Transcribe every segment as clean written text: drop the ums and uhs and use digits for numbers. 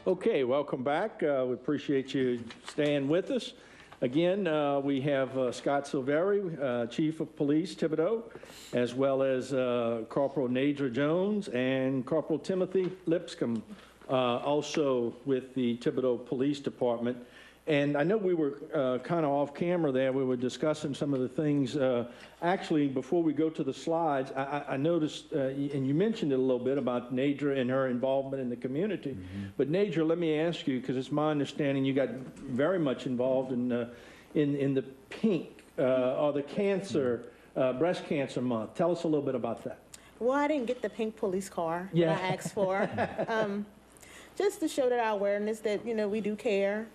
Okay, welcome back. We appreciate you staying with us. Again, we have Scott Silverii, Chief of Police, Thibodaux, as well as Corporal Nadria Jones and Corporal Timothy Lipscomb, also with the Thibodaux Police Department. And I know we were kind of off camera there. We were discussing some of the things. Actually, before we go to the slides, I noticed, and you mentioned it a little bit about Nadria and her involvement in the community. Mm-hmm. But Nadria, let me ask you, because it's my understanding you got very much involved in the PINK, or the cancer, breast cancer month. Tell us a little bit about that. Well, I didn't get the pink police car that I asked for. Just to show that our awareness that, you know, we do care.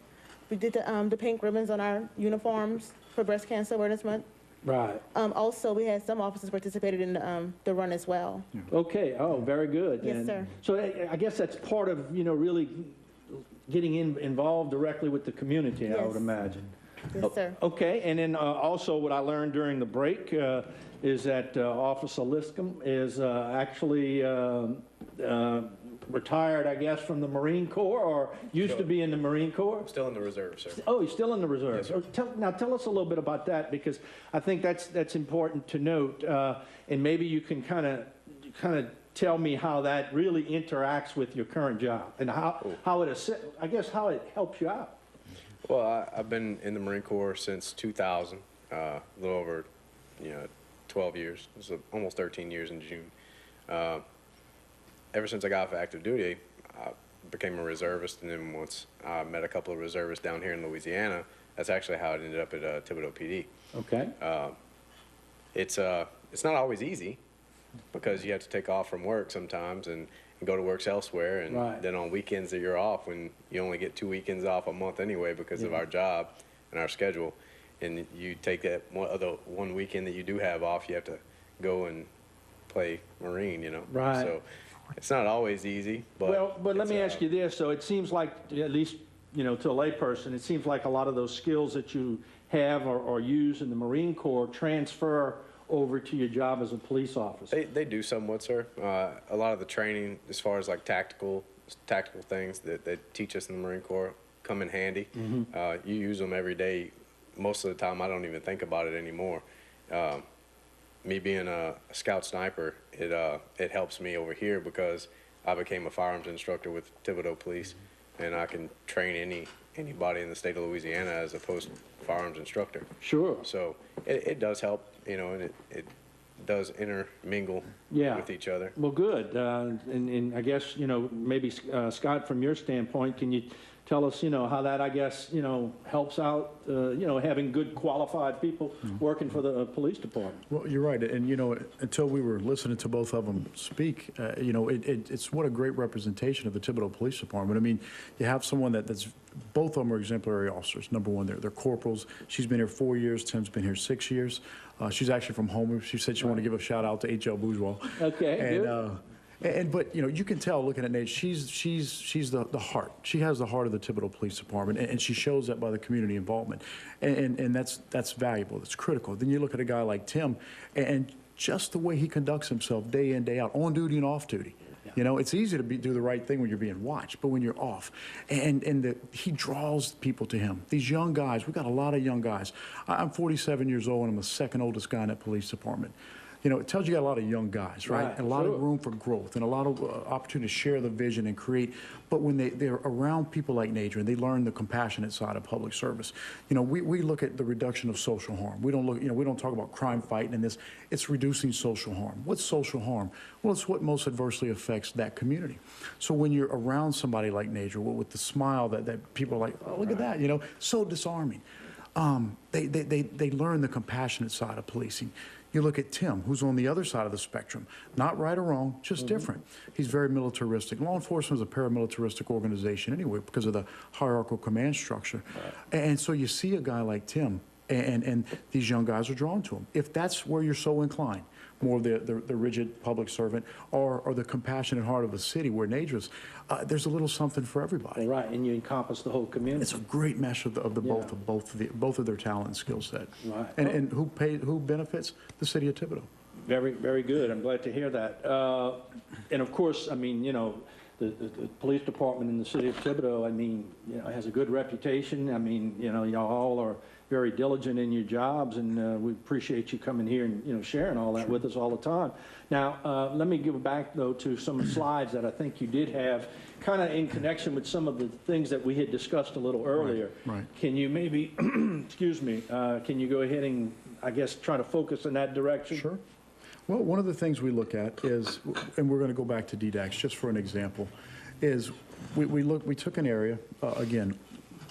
We did the pink ribbons on our uniforms for Breast Cancer Awareness Month. Right. Also, we had some officers participated in the run as well. Okay. Oh, very good. Yes, sir. So I guess that's part of, you know, really getting involved directly with the community, yes. I would imagine. Yes, sir. Okay. And then also what I learned during the break is that Officer Lipscomb is actually retired, I guess, from the Marine Corps, or used to be in the Marine Corps? Still in the reserve, sir. Oh, he's still in the reserve. Yes, sir. Now tell us a little bit about that, because I think that's important to note, and maybe you can kind of tell me how that really interacts with your current job and how it, I guess, how it helps you out. Well, I've been in the Marine Corps since 2000, a little over, 12 years. It's almost 13 years in June. Ever since I got off active duty, I became a reservist, and then once I met a couple of reservists down here in Louisiana, that's actually how it ended up at Thibodaux PD. Okay. It's not always easy, because you have to take off from work sometimes and go to work elsewhere, and right. Then on weekends that you're off, when you only get 2 weekends off a month anyway because of our job and our schedule, and you take that one weekend that you do have off, you have to go and play Marine, Right. So it's not always easy, but let me ask you this. So it seems like, at least, to a layperson, it seems like a lot of those skills that you have or use in the Marine Corps transfer over to your job as a police officer. They do somewhat, sir. A lot of the training, as far as like tactical things that they teach us in the Marine Corps, come in handy. Mm-hmm. You use them every day. Most of the time, I don't even think about it anymore. Me being a scout sniper, it helps me over here because I became a firearms instructor with Thibodaux Police, and I can train anybody in the state of Louisiana as a post firearms instructor. Sure. So it does help, and it does intermingle with each other. Well, good. And I guess, maybe, Scott, from your standpoint, can you tell us, how that, I guess, helps out, having good qualified people working for the police department? Well, you're right. And, until we were listening to both of them speak, it's what a great representation of the Thibodaux Police Department. I mean, you have someone that's, both of them are exemplary officers. Number one, they're corporals. She's been here 4 years. Tim's been here 6 years. She's actually from Homer. She said she wanted to give a shout out to H.L. Bourgeois. Okay, good. But you can tell looking at Nate, she's the heart. She has the heart of the Thibodaux Police Department, and she shows that by the community involvement, and that's valuable. That's critical. Then you look at a guy like Tim, and just the way he conducts himself day in, day out, on duty and off duty. It's easy to do the right thing when you're being watched, but when you're off, he draws people to him. These young guys, we've got a lot of young guys. I'm 47 years old, and I'm the second oldest guy in that police department. It tells you got a lot of young guys, right? And a lot of room for growth and a lot of opportunity to share the vision and create. But when they're around people like Nadria, and they learn the compassionate side of public service, we look at the reduction of social harm. We don't look, we don't talk about crime fighting and this. It's reducing social harm. What's social harm? Well, it's what most adversely affects that community. So when you're around somebody like Nadria, with the smile that people are like, oh, look at that, so disarming. They learn the compassionate side of policing. You look at Tim, who's on the other side of the spectrum, not right or wrong, just different. He's very militaristic. Law enforcement is a paramilitaristic organization anyway because of the hierarchical command structure. Right. And so you see a guy like Tim, and these young guys are drawn to him. If that's where you're so inclined, more of the rigid public servant or the compassionate heart of the city where Nadria's, there's a little something for everybody. Right, and you encompass the whole community. It's a great mesh of both of their talent and skill set. Right. And who benefits? The city of Thibodaux. Very, very good. I'm glad to hear that. And of course, I mean, the police department in the city of Thibodaux, I mean, has a good reputation. I mean, y'all all are very diligent in your jobs, and we appreciate you coming here and, sharing all that with us all the time. Now, let me give back, though, to some slides that I think you did have kind of in connection with some of the things that we had discussed a little earlier. Right. Can you maybe, excuse me, can you go ahead and, I guess, try to focus in that direction? Sure. Well, one of the things we look at is, and we're going to go back to DDAX just for an example, is we took an area, again,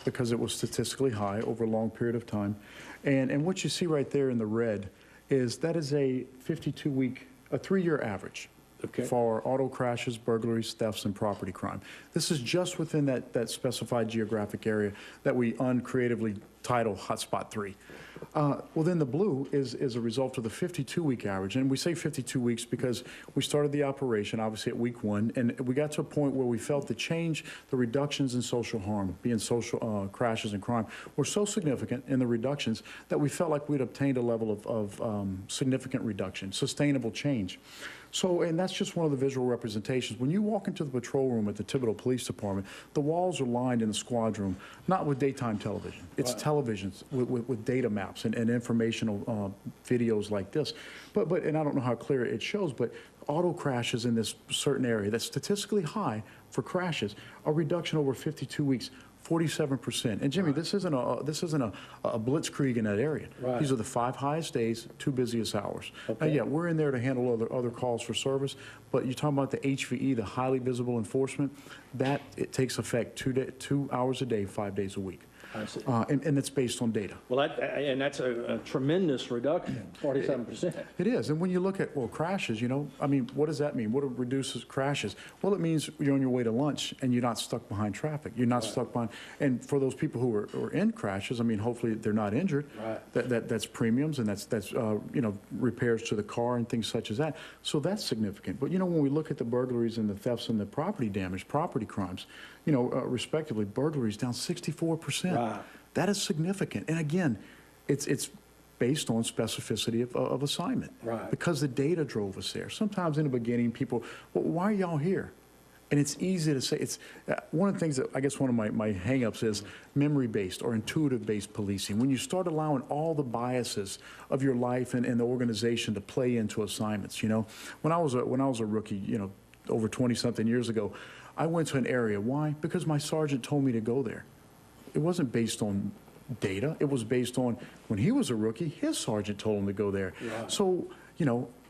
because it was statistically high over a long period of time, and what you see right there in the red is that is a 52-week, a 3-year average. Okay. For auto crashes, burglaries, thefts, and property crime. This is just within that specified geographic area that we uncreatively title Hotspot 3. Well, then the blue is a result of the 52-week average. And we say 52 weeks because we started the operation, obviously, at week 1, and we got to a point where we felt the change, the reductions in social harm, being social crashes and crime, were so significant in the reductions that we felt like we'd obtained a level of significant reduction, sustainable change. So, and that's just one of the visual representations. When you walk into the patrol room at the Thibodaux Police Department, the walls are lined in the squad room, not with daytime television. It's televisions with data maps and informational videos like this. But, and I don't know how clear it shows, but auto crashes in this certain area that's statistically high for crashes, a reduction over 52 weeks. 47%. And Jimmy, this isn't a blitzkrieg in that area. Right. These are the 5 highest days, 2 busiest hours. Okay. Now, yeah, we're in there to handle other calls for service, but you're talking about the HVE, the highly visible enforcement, that it takes effect 2 hours a day, 5 days a week. I see. And it's based on data. Well, and that's a tremendous reduction, 47%. It is. And when you look at, well, crashes, I mean, what does that mean? What reduces crashes? Well, it means you're on your way to lunch and you're not stuck behind traffic. You're not stuck behind. And for those people who are in crashes, I mean, hopefully they're not injured. Right. That's premiums and that's repairs to the car and things such as that. So that's significant. But, when we look at the burglaries and the thefts and the property damage, property crimes, respectively, burglaries down 64%. Right. That is significant. And again, it's based on specificity of assignment. Right. Because the data drove us there. Sometimes in the beginning, people, well, why are y'all here? And it's easy to say. It's one of the things that I guess one of my hang-ups is memory-based or intuitive-based policing. When you start allowing all the biases of your life and the organization to play into assignments. When I was a rookie, over 20-something years ago, I went to an area. Why? Because my sergeant told me to go there. It wasn't based on data. It was based on when he was a rookie, his sergeant told him to go there. Yeah. So,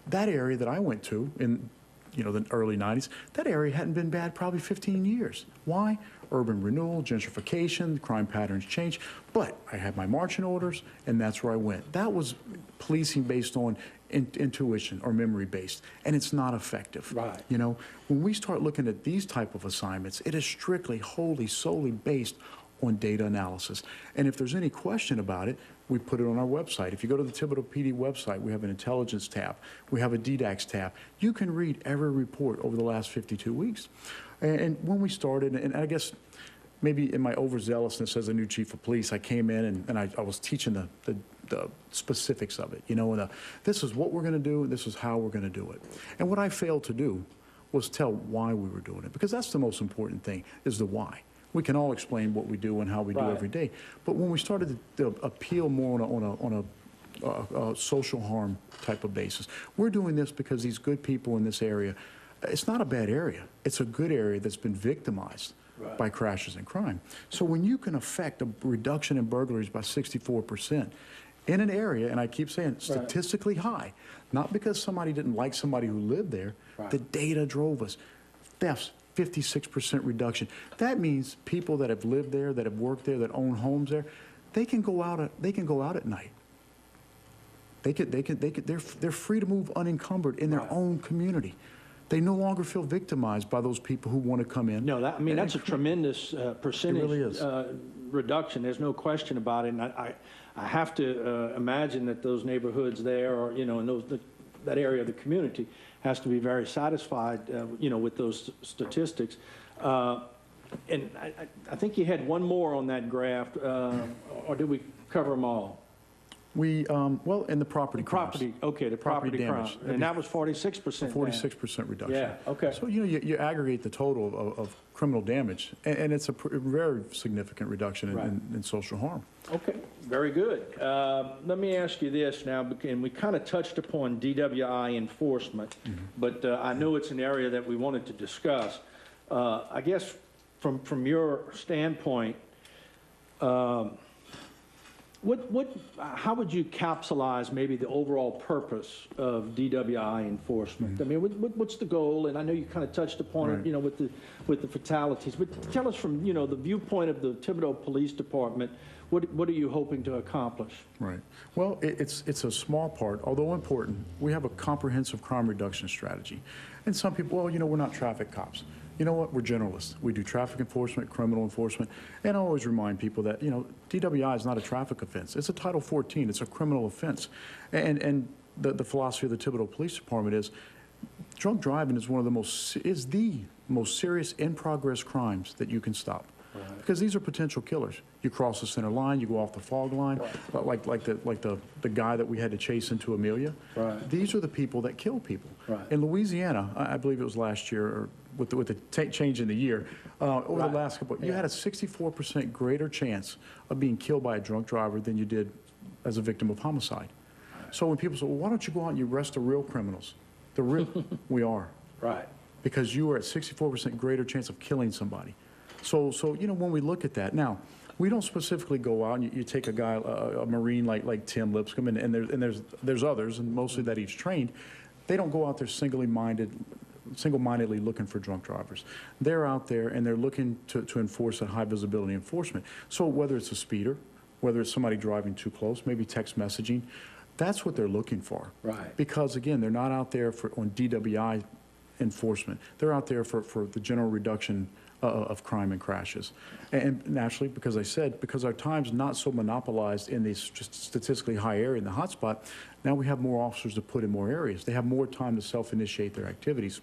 that area that I went to in, the early 90s, that area hadn't been bad probably 15 years. Why? Urban renewal, gentrification, crime patterns changed. But I had my marching orders, and that's where I went. That was policing based on intuition or memory based, and it's not effective. Right. When we start looking at these type of assignments, it is strictly, wholly, solely based on data analysis. And if there's any question about it, we put it on our website. If you go to the Thibodaux PD website, we have an intelligence tab. We have a DDAX tab. You can read every report over the last 52 weeks. And when we started, and I guess maybe in my overzealousness as a new chief of police, I came in and I was teaching the specifics of it. This is what we're going to do, and this is how we're going to do it. And what I failed to do was tell why we were doing it, because that's the most important thing, is the why. We can all explain what we do and how we do every day. But when we started to appeal more on a social harm type of basis, we're doing this because these good people in this area, it's not a bad area. It's a good area that's been victimized by crashes and crime. So when you can affect a reduction in burglaries by 64% in an area, and I keep saying statistically high, not because somebody didn't like somebody who lived there, the data drove us. Thefts, 56% reduction. That means people that have lived there, that have worked there, that own homes there, they can go out at night. They're free to move unencumbered in their own community. They no longer feel victimized by those people who want to come in. No, that's a tremendous percentage. It really is. Reduction. There's no question about it. And I have to imagine that those neighborhoods there, or in that area of the community, has to be very satisfied, with those statistics. And I think you had one more on that graph, or did we cover them all? Well, in the property crimes. Property, okay, the property crime. damage. And that was 46% down. 46% reduction. Yeah, okay. So, you aggregate the total of criminal damage, and it's a very significant reduction Right. in social harm. Okay, very good. Let me ask you this now, and we kind of touched upon DWI enforcement, but I know it's an area that we wanted to discuss. I guess from your standpoint, how would you capsulize maybe the overall purpose of DWI enforcement? I mean, what's the goal? And I know you kind of touched upon Right. it, with the fatalities, but tell us from, the viewpoint of the Thibodaux Police Department, what are you hoping to accomplish? Right. Well, it's a small part, although important. We have a comprehensive crime reduction strategy. And some people, well, we're not traffic cops. You know what? We're generalists. We do traffic enforcement, criminal enforcement, and I always remind people that, DWI is not a traffic offense. It's a Title 14. It's a criminal offense. And the philosophy of the Thibodaux Police Department is drunk driving is the most serious in-progress crimes that you can stop. Right. Because these are potential killers. You cross the center line, you go off the fog line, right. like the guy that we had to chase into Amelia. Right. These are the people that kill people. Right. In Louisiana, I believe it was last year, or with the change in the year, over the last couple, you had a 64% greater chance of being killed by a drunk driver than you did as a victim of homicide. So when people say, well, why don't you go out and you arrest the real criminals? We are. Right. Because you are at 64% greater chance of killing somebody. So when we look at that, now, we don't specifically go out and you take a guy, a Marine like Tim Lipscomb, and there's others, and mostly that he's trained. They don't go out there single-mindedly looking for drunk drivers. They're out there and they're looking to enforce a high visibility enforcement. So whether it's a speeder, whether it's somebody driving too close, maybe text messaging, that's what they're looking for. Right. Because again, they're not out there on DWI enforcement. They're out there for the general reduction of crime and crashes. And naturally, because our time's not so monopolized in these statistically high area in the hotspot, now we have more officers to put in more areas. They have more time to self-initiate their activities.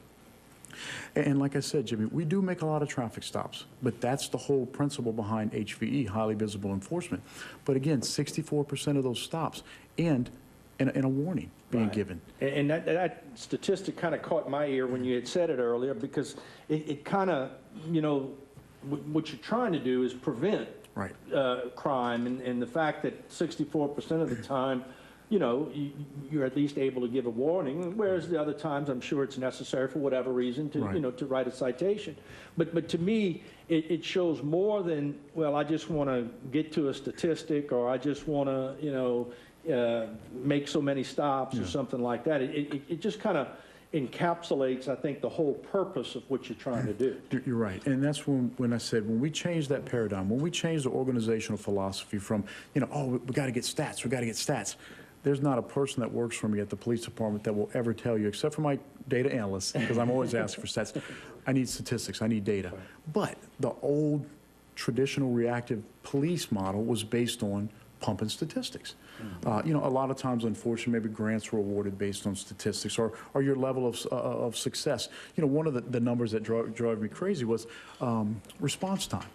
And like I said, Jimmy, we do make a lot of traffic stops, but that's the whole principle behind HVE, highly visible enforcement. But again, 64% of those stops end in a warning being given. And that statistic kind of caught my ear when you had said it earlier, because it kind of, what you're trying to do is prevent crime, and the fact that 64% of the time, you're at least able to give a warning, whereas the other times I'm sure it's necessary for whatever reason to, to write a citation. But to me, it shows more than, well, I just want to get to a statistic, or I just want to, make so many stops or something like that. It just kind of encapsulates, I think, the whole purpose of what you're trying to do. You're right. And that's when I said, when we change that paradigm, when we change the organizational philosophy from, oh, we got to get stats, we got to get stats. There's not a person that works for me at the police department that will ever tell you, except for my data analysts, because I'm always asking for stats. I need statistics, I need data. But the old traditional reactive police model was based on pumping statistics. A lot of times, unfortunately, maybe grants were awarded based on statistics or your level of success. One of the numbers that drove me crazy was response time.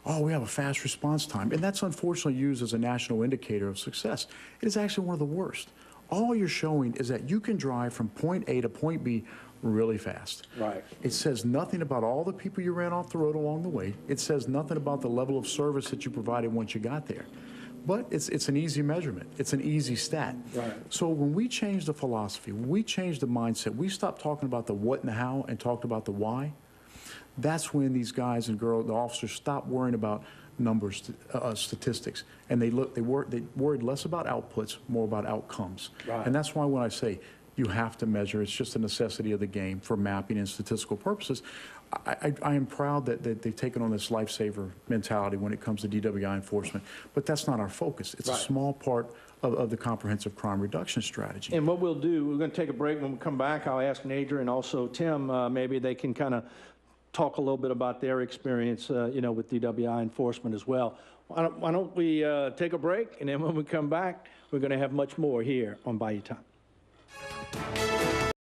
Oh, we have a fast response time. And that's unfortunately used as a national indicator of success. It is actually one of the worst. All you're showing is that you can drive from point A to point B really fast. Right. It says nothing about all the people you ran off the road along the way. It says nothing about the level of service that you provided once you got there. But it's an easy measurement. It's an easy stat. Right. So when we change the philosophy, when we change the mindset, we stop talking about the what and the how and talked about the why, that's when these guys and girls, the officers, stop worrying about numbers, statistics, and they worried less about outputs, more about outcomes. Right. And that's why when I say you have to measure, it's just a necessity of the game for mapping and statistical purposes. I am proud that they've taken on this lifesaver mentality when it comes to DWI enforcement, but that's not our focus. It's a small part of the comprehensive crime reduction strategy. And what we'll do, we're going to take a break. When we come back, I'll ask Nadria and also Tim, maybe they can kind of talk a little bit about their experience, with DWI enforcement as well. Why don't we take a break, and then when we come back, we're going to have much more here on Bayou Time.